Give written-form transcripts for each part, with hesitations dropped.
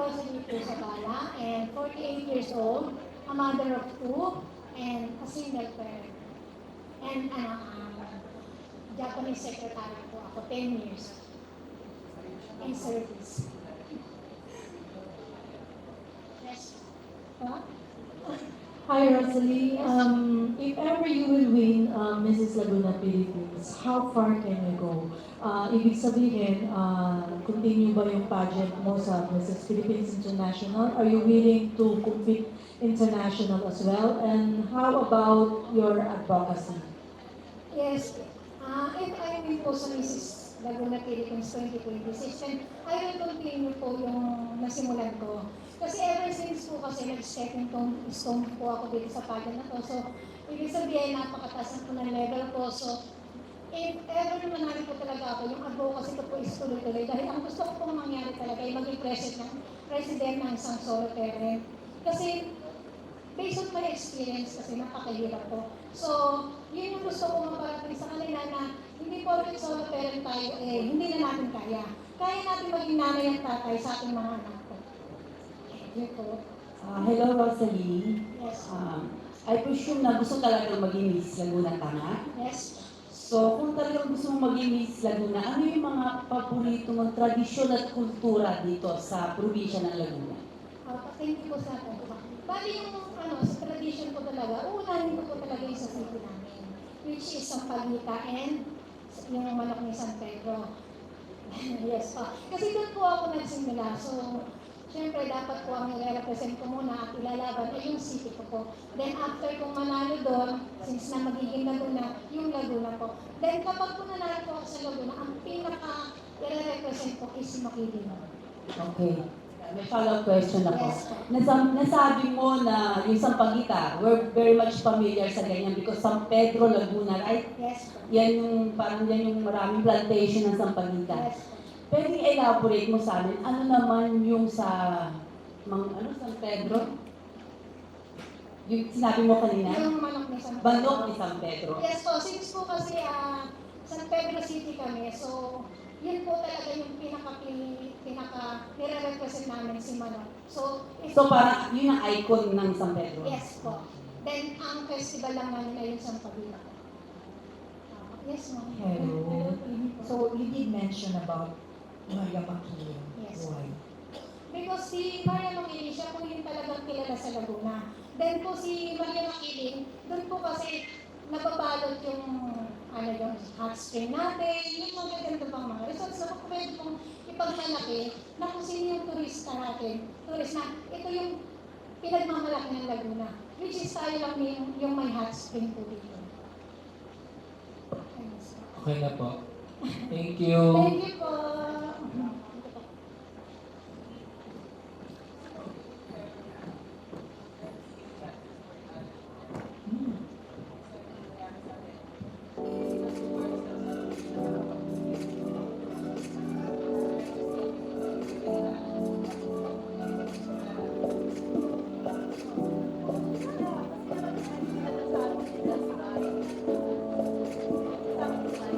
Rosalie Pusabala, and 48 years old, a mother of two, and a single parent. And Japanese secretary po ako, 10 years in service. Yes. Huh? Hi, Rosalie. If ever you will win Mrs. Laguna Philippines, how far can you go? Ibig sabihin, continue ba yung pageant mo sa Mrs. Philippines International? Are you willing to compete international as well? And how about your advocacy? Yes. If I win po sa Mrs. Laguna Philippines 2026, then I will continue po yung nasimulan ko. Kasi ever since po kasi nag-stepping stone po ako dito sa pageant na to. So, ibig sabihin, napakataas po ng level ko. So, if ever manalo po talaga ako, yung advocacy ko po is tuloy-tuloy. Dahil ang gusto ko pong mangyari talaga ay maging president ng isang solo parent. Kasi based on my experience kasi napakahirap po. So, yun yung gusto ko maparating sa kanila na hindi po rin solo parent tayo, hindi na natin kaya. Kaya natin maging nanay at tatay sa ating mga anak ko. Yun po. Hello, Rosalie. Yes. I presume na gusto talagang maging Miss Laguna, tama? Yes. So, kung talagang gusto mong maging Miss Laguna, ano yung mga paborito mong tradisyon at kultura dito sa probinsya ng Laguna? Thank you po sa akin. Bali yung sa tradition ko talaga, unahin ko po talaga yung sa city namin, which is ang pagita and yung manok ni San Pedro. Yes pa. Kasi doon po ako nagsimula. So, syempre dapat po ang nire-represent ko muna at ilalaban ay yung city ko po. Then after kong manalo doon, since na magiging Laguna, yung Laguna po. Then kapag po nanalo po ako sa Laguna, ang pinaka i-represent ko is Makiling. Okay. May follow-up question ako. Yes, po. Nasabi mo na yung Sampaguita, we're very much familiar sa ganyan because San Pedro, Laguna, right? Yes po. Yan yung, parang yan yung maraming plantation ng Sampaguita. Yes po. Pwede elaborate mo sa amin, ano naman yung sa San Pedro? Yung sinabi mo kanina? Yung manok ni San Pedro. Manok ni San Pedro. Yes po, since po kasi San Pedro City kami, so yun po talaga yung pinaka nire-represent namin si Manok. So, So parang yun ang icon ng San Pedro? yes po. Then, ang festival lang namin ay yung San Pabila. Yes, ma'am. Hello. So you did mention about Maria Makiling. Yes. Why? Because si Maria Makiling, siya po yung talagang kilala sa Laguna. Then po si Maria Makiling, doon po kasi nababalot yung yung hot spring natin, yung mga ganito pang mga resorts na pwede pong ipagmalaki na kung sino yung turista natin. Turist na, ito yung pinagmamalaki ng Laguna. Which is tayo lang yung may hot spring po dito. Okay na po. Thank you. Thank you po.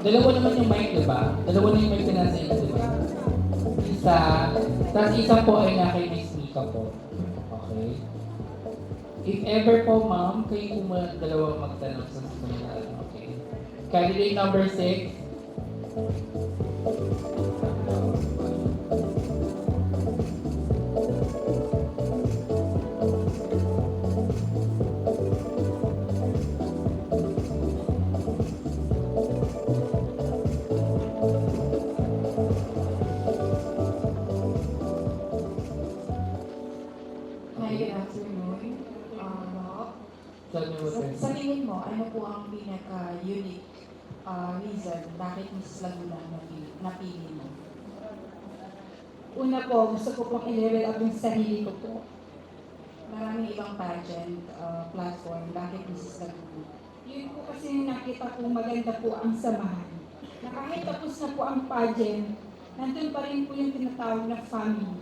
Dalawa naman yung mic, di ba? Dalawa na yung mic na nasa inyo, di ba? Isa, tapos isa po ay na kay Miss Mika po. Okay. If ever po, ma'am, kayo po dalawa magtanong sa susunod na ano, okay? Candidate number 6. Hi, good afternoon. Rob. Tell me what Sa tingin mo, ano po ang pinaka-unique reason bakit Mrs. Laguna ang napili mo? Una po, gusto ko pong i-level up yung sarili ko po. Maraming ibang pageant platform, bakit Mrs. Laguna? Yun po kasi yung nakita ko maganda po ang samahan. Na kahit tapos na po ang pageant, nandun pa rin po yung tinatawag na family.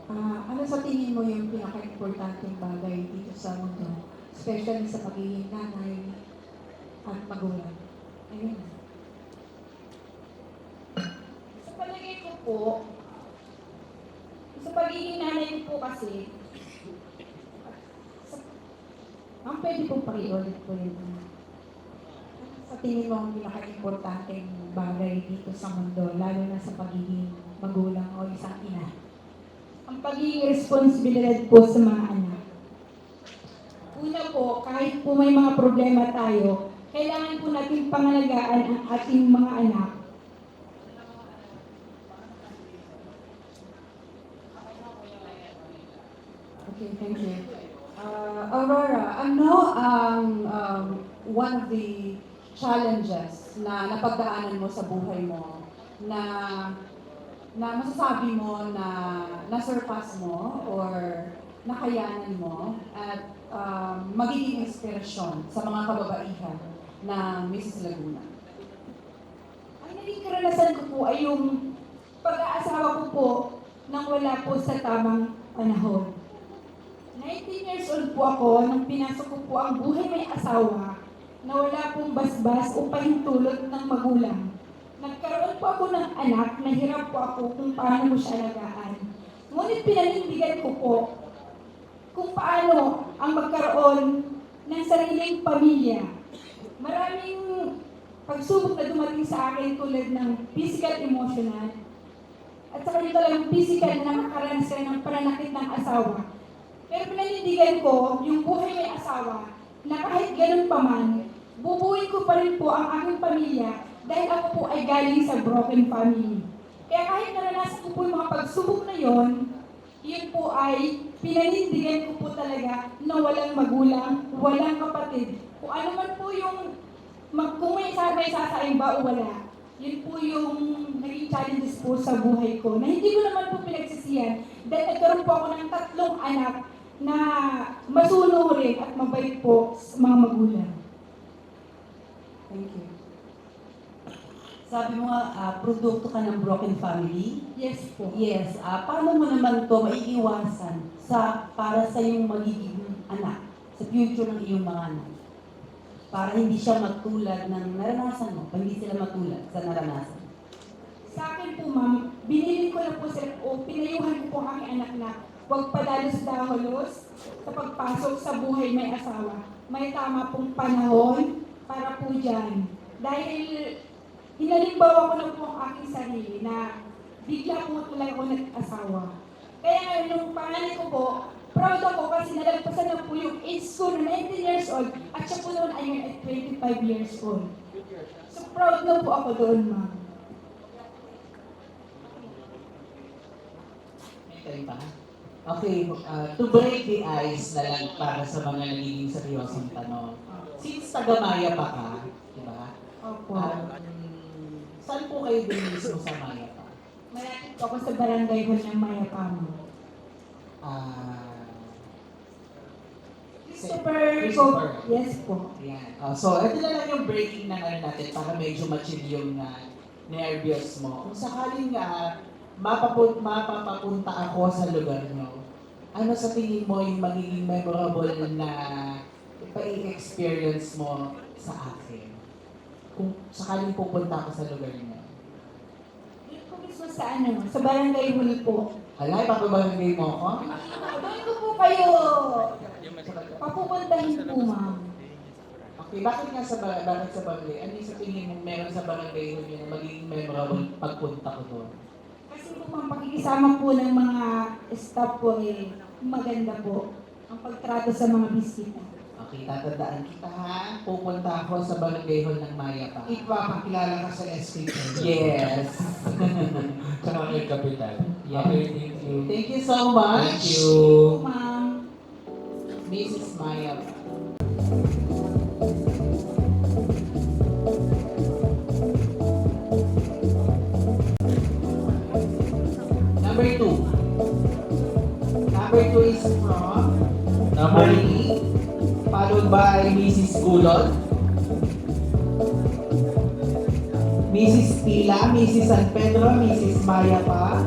Ano sa tingin mo yung pinaka-importanteng bagay dito sa mundo? Especially sa pagiging nanay at magulang. Ayun. Sa palagay ko po, Sa pagiging nanay ko po kasi, ang pwede pong pakiulit po yun. Sa tingin mo ang pinaka-importanteng bagay dito sa mundo, lalo na sa pagiging magulang o isang ina? Ang pagiging responsibilidad po sa mga anak. Una po, kahit po may mga problema tayo, kailangan po natin pangalagaan ang ating mga anak. Okay, thank you. Aurora, ano ang one of the challenges na napagdaanan mo sa buhay mo na masasabi mo na na-surpass mo or nakayanan mo at magiging inspirasyon sa mga kababaihan ng Mrs. Laguna? Ang naging karanasan ko po ay yung pag-aasawa ko po nang wala po sa tamang panahon. 19 years old po ako nang pinasok ko po ang buhay may asawa na wala pong basbas o pahintulot ng magulang. Nagkaroon po ako ng anak, nahirap po ako kung paano mo siya alagaan. Ngunit pinanindigan ko po kung paano ang magkaroon ng sariling pamilya. Maraming pagsubok na dumating sa akin tulad ng physical, emotional, at saka yung talagang physical na nakakaranas ka ng pananakit ng asawa. Pero pinanindigan ko yung buhay may asawa na kahit ganun pa man, bubuuin ko pa rin po ang aking pamilya dahil ako po ay galing sa broken family. Kaya kahit naranasan ko po yung mga pagsubok na yon, yun po ay pinanindigan ko po talaga na walang magulang, walang kapatid. Kung ano man po yung, kung may sasaing ba o wala, yun po yung naging challenges po sa buhay ko na hindi ko naman po pinagsisiyan dahil nagkaroon po ako ng 3 anak na masunurin at mabait po sa mga magulang. Thank you. Sabi mo nga, produkto ka ng broken family. Yes po. Yes, paano mo naman to maiiwasan para sa iyong magiging anak, sa future ng iyong mga anak? Para hindi siya magtulad ng naranasan mo, hindi sila matulad sa naranasan. Sa akin po ma'am, binili ko na po sila o pinayuhan ko po ang aking anak na huwag padalos-daholos sa pagpasok sa buhay may asawa. May tama pong panahon para po dyan. Dahil hinalimbawa ko na po ang aking sarili na bigla po tulad ako nag-asawa. Kaya ngayon, nung pangalan ko po, proud ako kasi nalagpasan na po yung age ko na 19 years old at siya po noon ay at 25 years old. So proud na po ako doon, ma'am. May tayo pa? Okay, to break the ice na lang para sa mga nagiging seryosong tanong. Since taga-Maya pa ka, di ba? Opo. Saan po kayo din mismo sa Maya pa? Malapit po ako sa barangay hall ng Mayapamo. Christopher. Christopher. Yes po. Ayan. So, ito na lang yung breaking ng ano natin para medyo ma-chill yung nervyos mo. Kung sakaling mapapapunta ako sa lugar nyo, ano sa tingin mo yung magiging memorable na ipa-experience mo sa akin? Kung sakaling pupunta ako sa lugar nyo. Doon po mismo sa barangay hall po. Hala, ipapabarangay mo ako? Doon ko po kayo papupuntahin po, ma'am. Okay, bakit nga sa barangay? Ano yung sa tingin mo meron sa barangay nyo na magiging memorable pagpunta ko doon? Kasi po ma'am, pakikisama po ng mga staff po maganda po ang pagtrato sa mga bisita. Okay, tatandaan kita ha. Pupunta ako sa barangay hall ng Maya pa. Ipapakilala ka sa SK. Yes. Tsaka kay Kapitan. Yeah. Okay, thank you. Thank you so much. Thank you. Po, ma'am. Mrs. Maya pa. Number 2. Number 2 is from Number Marley, followed by Mrs. Gulon, Mrs. Pila, Mrs. San Pedro, Mrs. Maya pa,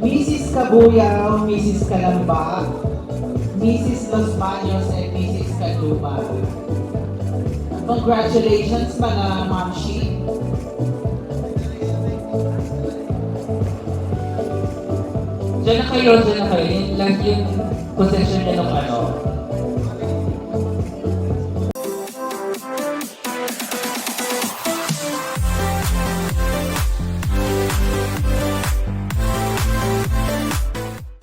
Mrs. Kabuyaw, Mrs. Kalamba, Mrs. Los Baños, and Mrs. Kaluma. Congratulations mga mamshi. Diyan na kayo. Yung last yung possession niya nung ano,